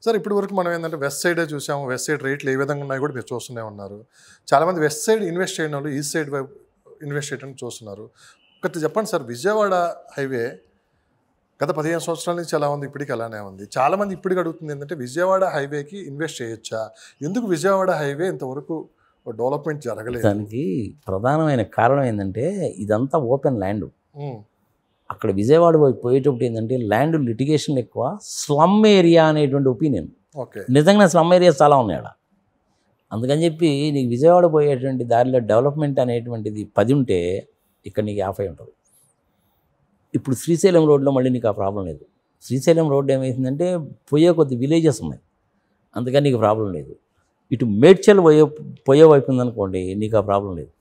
Sir ఇప్పటి వరకు మనం ఏంటంటే వెస్ట్ సైడే చూసాము. వెస్ట్ సైడ్ రేట్లు ఏ విధంగా ఉన్నాయో కూడా మీరు చూస్తూనే ఉన్నారు. చాలామంది వెస్ట్ సైడ్ ఇన్వెస్ట్ చేయడం వాళ్ళు ఈస్ట్ సైడ్ వైపు ఇన్వెస్ట్ చేయడానికి చూస్తున్నారు. ఒకటి చెప్పండి సార్, విజయవాడ హైవే గత 15 సంవత్సరాల నుంచి ఎలా ఉంది, ఇప్పటికి అలానే ఉంది. చాలామంది ఇప్పటికి అడుగుతుంది ఏంటంటే విజయవాడ హైవేకి ఇన్వెస్ట్ చేయొచ్చా, ఎందుకు విజయవాడ హైవే ఇంతవరకు డెవలప్మెంట్ జరగలేదు? దానికి ప్రధానమైన కారణం ఏంటంటే ఇదంతా ఓపెన్ ల్యాండ్. అక్కడ విజయవాడ పోయేటప్పుడు ఏంటంటే ల్యాండ్ లిటిగేషన్ ఎక్కువ, స్లమ్ ఏరియా అనేటువంటి ఒపీనియన్. ఓకే, నిజంగా స్లమ్ ఏరియాస్ చాలా ఉన్నాయి అక్కడ. అందుకని చెప్పి నీకు విజయవాడ పోయేటువంటి దారిలో డెవలప్మెంట్ అనేటువంటిది 10 ఉంటే ఇక్కడ నీకు 50 ఉంటుంది. ఇప్పుడు శ్రీశైలం రోడ్లో మళ్ళీ నీకు ఆ ప్రాబ్లం లేదు. శ్రీశైలం రోడ్డు ఏమవుతుందంటే పోయే కొద్ది విలేజెస్ ఉన్నాయి, అందుకని నీకు ప్రాబ్లం లేదు. ఇటు మేడ్చల్ పోయే వైపు ఉందనుకోండి నీకు ఆ ప్రాబ్లం లేదు.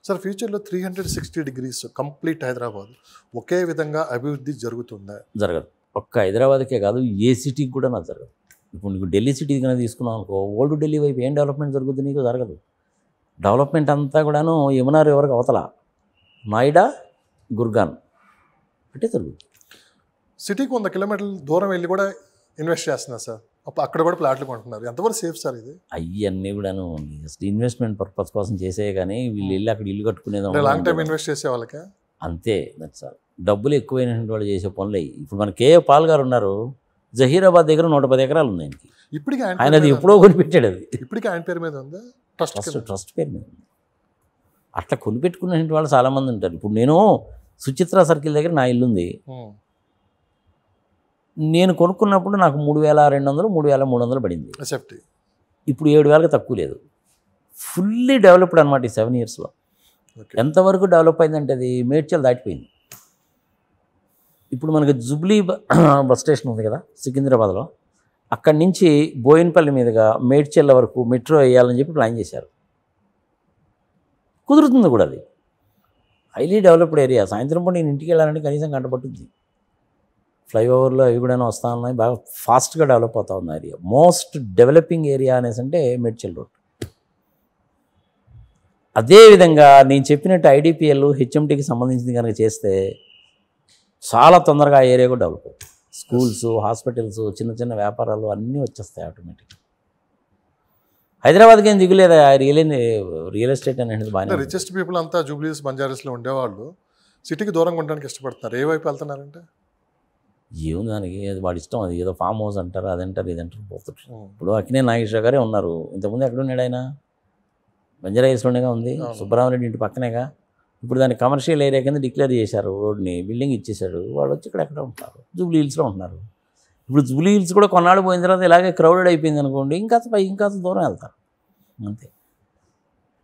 సార్ ఫ్యూచర్లో 360 degrees కంప్లీట్ హైదరాబాద్ ఒకే విధంగా అభివృద్ధి జరుగుతుందా? జరగదు. ఒక్క హైదరాబాద్కే కాదు, ఏ సిటీకి కూడా నాకు జరగదు. ఇప్పుడు నీకు ఢిల్లీ సిటీ కన్నా తీసుకున్నావు అనుకో, ఓల్డ్ ఢిల్లీ వైపు ఏం డెవలప్మెంట్ జరుగుతుంది? నీకు జరగదు. డెవలప్మెంట్ అంతా కూడాను యమునా రివర్కి అవతల నోయిడా, గుర్గాన్ అంటే జరుగుతుంది. సిటీకి 100 కిలోమీటర్ల దూరం వెళ్ళి కూడా ఇన్వెస్ట్ చేస్తున్నారు సార్, అక్కడ కూడా ప్లాట్లు కొంటున్నారు. ఎంతవరకు సేఫ్ సార్ ఇది? అవన్నీ కూడాను ఇన్వెస్ట్మెంట్ పర్పస్ కోసం చేసే, కానీ వీళ్ళు వెళ్ళి అక్కడ ఇల్లు కట్టుకునేది లాంగ్ టైం ఇన్వెస్ట్ చేసే వాళ్ళకే అంతే. సార్ డబ్బులు ఎక్కువైనటువంటి వాళ్ళు చేసే పనులు. ఇప్పుడు మన కేఏ పాల్ గారు ఉన్నారు, జహీరాబాద్ దగ్గర 110 ఎకరాలు ఉంది ఆయనకి. ఇప్పటికీ ఆయన అది ఎప్పుడో కొనిపెట్టాడు. అది ఇప్పటికీ ఆయన పేరు మీద ఉందా? ట్రస్ట్ పేరు మీద ఉంది. అట్లా కొనిపెట్టుకునే వాళ్ళు చాలామంది ఉంటారు. ఇప్పుడు నేను సుచిత్ర సర్కిల్ దగ్గర నా ఇల్లు ఉంది. నేను కొనుక్కున్నప్పుడు నాకు 3200, 3300 పడింది. ఇప్పుడు 7000కి తక్కువ లేదు. ఫుల్లీ డెవలప్డ్ అనమాట ఈ 7 ఇయర్స్లో. ఎంతవరకు డెవలప్ అయిందంటే అది మేడ్చల్ దాటిపోయింది. ఇప్పుడు మనకి జుబ్లీ బస్ స్టేషన్ ఉంది కదా సికింద్రాబాద్లో, అక్కడి నుంచి బోయినపల్లి మీదుగా మేడ్చల్ వరకు మెట్రో వేయాలని చెప్పి ప్లాన్ చేశారు. కుదురుతుంది కూడా. అది హైలీ డెవలప్డ్ ఏరియా. సాయంత్రం పూట నేను ఇంటికి వెళ్ళాలంటే కనీసం గంట పట్టుద్ది. ఫ్లైఓవర్లో అవి కూడా వస్తూ ఉన్నాయి, బాగా ఫాస్ట్గా డెవలప్ అవుతా ఉంది ఏరియా. మోస్ట్ డెవలపింగ్ ఏరియా అనేసి అంటే మేడ్చల్ రోడ్. అదేవిధంగా నేను చెప్పినట్టు ఐడిపిఎల్, హెచ్ఎంటీకి సంబంధించింది కనుక చేస్తే చాలా తొందరగా ఆ ఏరియా కూడా డెవలప్ అవుతుంది. స్కూల్స్, హాస్పిటల్స్, చిన్న చిన్న వ్యాపారాలు అన్నీ వచ్చేస్తాయి ఆటోమేటిక్గా. హైదరాబాద్కి ఏం దిగులేదా రియల్ ఎస్టేట్ అనేది? బాగా రిచెస్ట్ పీపుల్ అంతా జూబ్లీస్, బంజారాస్లో ఉండేవాళ్ళు సిటీకి దూరంగా ఉండడానికి ఇష్టపడుతున్నారు. ఏ వైపు వెళ్తున్నారంటే ఏముంది దానికి, అది వాడి ఇష్టం. అది ఏదో ఫామ్ హౌస్ అంటారు, అదంటారు, ఇదంటారు, పోతుంటారు. ఇప్పుడు అక్కినే నాగేశ్వర గారే ఉన్నారు. ఇంతకుముందు ఎక్కడ ఉన్నాడు ఆయన? బంజారాస్లోనేగా ఉంది, సుబ్బరామరెడ్డి ఇంటి పక్కనేగా. ఇప్పుడు దాన్ని కమర్షియల్ ఏరియా కింద డిక్లేర్ చేశారు, రోడ్ని బిల్డింగ్ ఇచ్చేశాడు. వాళ్ళు వచ్చి ఇక్కడ ఎక్కడ ఉంటున్నారు? జూబ్లీ హిల్స్లో ఉంటున్నారు. ఇప్పుడు జూబ్లీ హిల్స్ కూడా కొన్నాళ్ళు పోయిన తర్వాత ఇలాగే క్రౌడెడ్ అయిపోయింది అనుకోండి, ఇంకా దూరం వెళ్తారు అంతే.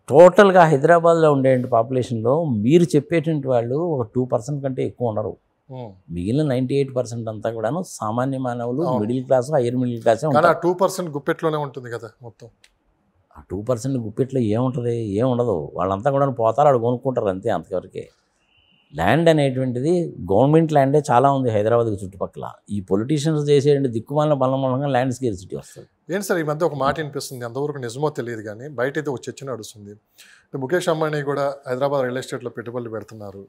టోటల్గా హైదరాబాద్లో ఉండే పాపులేషన్లో మీరు చెప్పేటువంటి వాళ్ళు ఒక 2% కంటే ఎక్కువ ఉండరు. మిగిలిన 98% అంతా కూడాను సామాన్య మానవులు, middle class, hire middle class. 2% గుప్పెట్లోనే ఉంటుంది కదా మొత్తం. ఆ 2% గుప్పెట్లో ఏముంటుంది? ఏముండదు. వాళ్ళంతా కూడా పోతారు, అక్కడ కొనుక్కుంటారు అంతే. అంతవరకే. ల్యాండ్ అనేటువంటిది గవర్నమెంట్ ల్యాండే చాలా ఉంది హైదరాబాద్కి చుట్టుపక్కల. ఈ పొలిటీషియన్స్ చేసేటువంటి దిక్కుమాలిన బలం మూలంగా ల్యాండ్ స్కేర్సిటీ వస్తుంది. ఏంటి సార్ ఈ మధ్య ఒక మాట వినిపిస్తుంది, ఎంతవరకు నిజమో తెలియదు కానీ బయట అయితే ఒక చర్చ నడుస్తుంది. ముఖేష్ అంబానీ కూడా హైదరాబాద్ రియల్ ఎస్టేట్లో పెట్టుబడులు పెడుతున్నారు,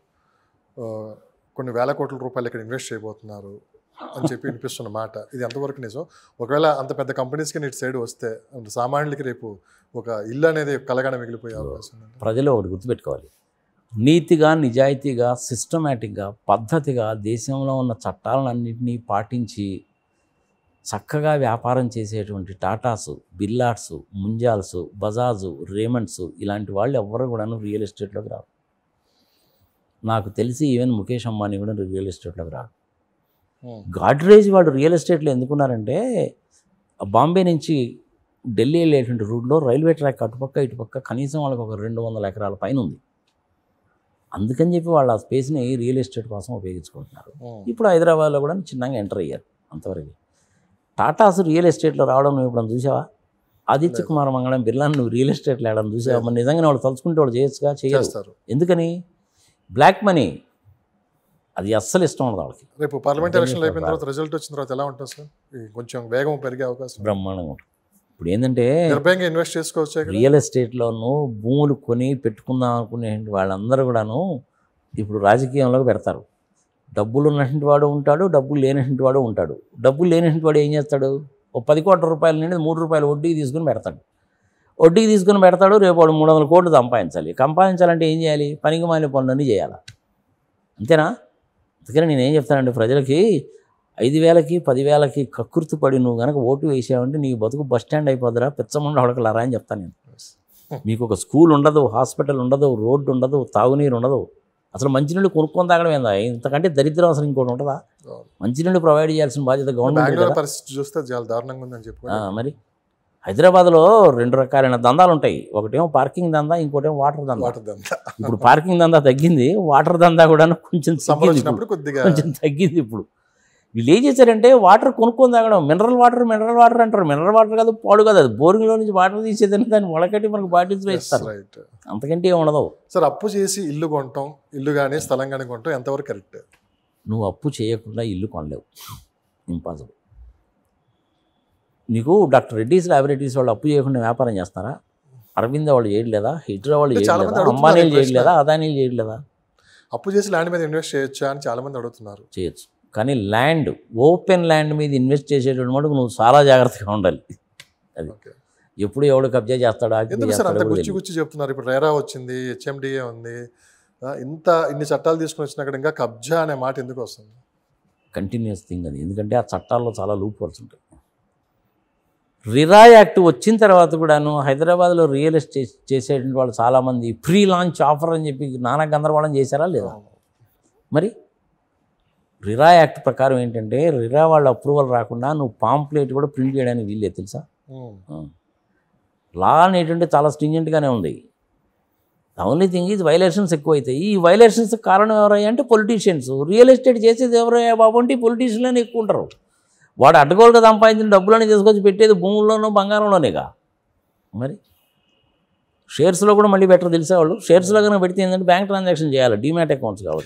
కొన్ని వేల కోట్ల రూపాయలు ఇక్కడ ఇన్వెస్ట్ చేయబోతున్నారు అని చెప్పి వినిపిస్తున్న మాట. ఇది ఎంతవరకు నిజం? ఒకవేళ అంత పెద్ద కంపెనీస్కి ఇటు సైడ్ వస్తే సామాన్యులకి రేపు ఒక ఇల్లు అనేది కలగానే మిగిలిపోయే అవకాశం ఉంది. ప్రజలు ఒకటి గుర్తుపెట్టుకోవాలి, నీతిగా, నిజాయితీగా, సిస్టమేటిక్గా, పద్ధతిగా దేశంలో ఉన్న చట్టాలన్నింటినీ పాటించి చక్కగా వ్యాపారం చేసేటువంటి టాటాసు, బిర్లాస్, ముంజాల్స్, బజాజు, రేమండ్స్ ఇలాంటి వాళ్ళు ఎవ్వరు కూడా రియల్ ఎస్టేట్లోకి రారు. నాకు తెలిసి ఈవెన్ ముఖేష్ అంబానీ కూడా రియల్ ఎస్టేట్లోకి రాడు. గాడ్రేజ్ వాడు రియల్ ఎస్టేట్లో ఎందుకున్నారంటే బాంబే నుంచి ఢిల్లీ వెళ్ళేటువంటి రూట్లో రైల్వే ట్రాక్ అటుపక్క ఇటుపక్క కనీసం వాళ్ళకి ఒక 200 ఎకరాల పైన ఉంది. అందుకని చెప్పి వాళ్ళు ఆ స్పేస్ని రియల్ ఎస్టేట్ కోసం ఉపయోగించుకుంటున్నారు. ఇప్పుడు హైదరాబాద్లో కూడా చిన్నగా ఎంటర్ అయ్యారు అంతవరకు. టాటాస్ రియల్ ఎస్టేట్లో రావడం నువ్వు ఇప్పుడు చూసావా? ఆదిత్య కుమార్ మంగళం, బిర్లాని నువ్వు రియల్ ఎస్టేట్లో రావడం చూసావా? మరి నిజంగానే వాళ్ళు తలుచుకుంటే వాళ్ళు చేయొచ్చుగా, చేయరు. ఎందుకని? బ్లాక్ మనీ, అది అస్సలు ఇష్టం ఉండదు వాళ్ళకి. రేపు పార్లమెంట్ ఎలక్షన్లు అయిపోయిన తర్వాత రిజల్ట్ వచ్చిన తర్వాత ఎలా ఉంటుంది సార్? కొంచెం వేగం పెరిగే అవకాశం బ్రహ్మాండంగా ఉంటుంది. ఇప్పుడు ఏంటంటే నిర్భయంగా ఇన్వెస్ట్ చేసుకోవచ్చు. రియల్ ఎస్టేట్లోనూ భూములు కొని పెట్టుకుందాం అనుకునే వాళ్ళందరూ కూడాను ఇప్పుడు రాజకీయంలోకి పెడతారు. డబ్బులు ఉన్నటువంటి వాడు ఉంటాడు, డబ్బులు లేనటువంటి వాడు ఉంటాడు. డబ్బులు లేనటువంటి వాడు ఏం చేస్తాడు? ఓ 10 కోట్ల రూపాయల నుండి 3 రూపాయలు వడ్డీకి తీసుకుని పెడతాడు. వడ్డీకి తీసుకుని పెడతాడు, రేపు వాడు 300 కోట్లు సంపాదించాలి. సంపాదించాలంటే ఏం చేయాలి? పనికి మాలిన పనులన్నీ చేయాలి. అంతేనా? అందుకని నేనేం చెప్తానండి ప్రజలకి, 5,000కి 10,000కి కకృతి పడి నువ్వు కనుక ఓటు వేసావంటే నీ బతుకు బస్ స్టాండ్ అయిపోద్దురా, పిచ్చమండ హడకలారా అని చెప్తాను నేను. మీకు ఒక స్కూల్ ఉండదు, హాస్పిటల్ ఉండదు, రోడ్డు ఉండదు, తాగునీరు ఉండదు. అసలు మంచినీళ్ళు కొనుక్కొని తాగడం ఏందా? ఇంతకంటే దరిద్రం అసలు ఇంకోటి ఉంటుందా? మంచినీళ్ళు ప్రొవైడ్ చేయాల్సిన బాధ్యత గవర్నమెంట్. పరిస్థితి చూస్తే చాలా దారుణంగా ఉందని చెప్పి మరి హైదరాబాద్లో 2 రకాలైన దందాలు ఉంటాయి. ఒకటేమో పార్కింగ్ దందా, ఇంకోటేమో వాటర్ దందా. ఇప్పుడు పార్కింగ్ దందా తగ్గింది, వాటర్ దందా కూడా కొంచెం తగ్గింది. ఇప్పుడు వీళ్ళు ఏం చేశారంటే వాటర్ కొనుక్కొని తాగడం. మినరల్ వాటర్ అంటారు. మినరల్ వాటర్ కాదు, పాడు కాదు, అది బోరింగ్లో నుంచి వాటర్ తీసేదని దాన్ని మొలకట్టి మనకు బాటిల్స్లో ఇస్తారు. అంతకంటే ఏమి ఉండదు. సార్, అప్పు చేసి ఇల్లు కొంటాం, ఇల్లు కానీ స్థలం కానీ కొంటాం, ఎంతవరకు కరెక్ట్? నువ్వు అప్పు చేయకుండా ఇల్లు కొనలేవు, ఇంపాసిబుల్. నీకు డాక్టర్ రెడ్డీస్ ల్యాబొరేటరీస్ వాళ్ళు అప్పు చేయకుండా వ్యాపారం చేస్తారా? అరవింద వాళ్ళు చేయట్లేదా? హిట్రో వాళ్ళు చేయట్లేదా? అంబానీలు చేయట్లేదా? అదానీలు చేయట్లేదా? అప్పు చేసి ల్యాండ్ మీద ఇన్వెస్ట్ చేయొచ్చా అని చాలా మంది అడుగుతున్నారు. చేయొచ్చు, కానీ ల్యాండ్, ఓపెన్ ల్యాండ్ మీద ఇన్వెస్ట్ చేసేటువంటి మటుకు నువ్వు చాలా జాగ్రత్తగా ఉండాలి. అది ఎప్పుడు ఎవడు కబ్జా చేస్తాడా? గుచ్చి చెప్తున్నారు. ఇప్పుడు రేరా వచ్చింది, హెచ్ఎండిఏ ఉంది, ఇన్ని చట్టాలు తీసుకుని వచ్చినా ఇంకా కబ్జా అనే మాట ఎందుకు వస్తుంది? కంటిన్యూస్ థింగ్ అది. ఎందుకంటే ఆ చట్టాల్లో చాలా లూప్ హోల్స్ ఉంటాయి. రిరా యాక్ట్ వచ్చిన తర్వాత కూడాను హైదరాబాద్లో రియల్ ఎస్టేట్ చేసేటువంటి వాళ్ళు చాలామంది ప్రీ లాంచ్ ఆఫర్ అని చెప్పి నానా గందరగోళం చేశారా లేదా? మరి రిరా యాక్ట్ ప్రకారం ఏంటంటే రిరా వాళ్ళ అప్రూవల్ రాకుండా నువ్వు పాంప్లెట్ కూడా ప్రింట్ చేయడానికి వీల్లేదు, తెలుసా? లా అనేటువంటి చాలా స్ట్రింజెంట్గానే ఉంది. ఓన్లీ థింగ్ ఈజ్ వైలేషన్స్ ఎక్కువైతాయి. ఈ వైలేషన్స్ కారణం ఎవరయ్యా అంటే పొలిటీషియన్స్. రియల్ ఎస్టేట్ చేసేది ఎవరయ్యా బాబు అంటే పొలిటీషియన్లోనే ఎక్కువ ఉంటారు. వాడు అడ్డగోలుగా సంపాదించిన డబ్బులని తీసుకొచ్చి పెట్టేది భూముల్లోనూ బంగారంలోనేగా. మరి షేర్స్లో కూడా మళ్ళీ బెటర్, తెలిసే వాళ్ళు షేర్స్లో కనుక పెడితే ఏంటంటే బ్యాంక్ ట్రాన్సాక్షన్ చేయాలి, డీమ్యాట్ అకౌంట్స్ కాబట్టి.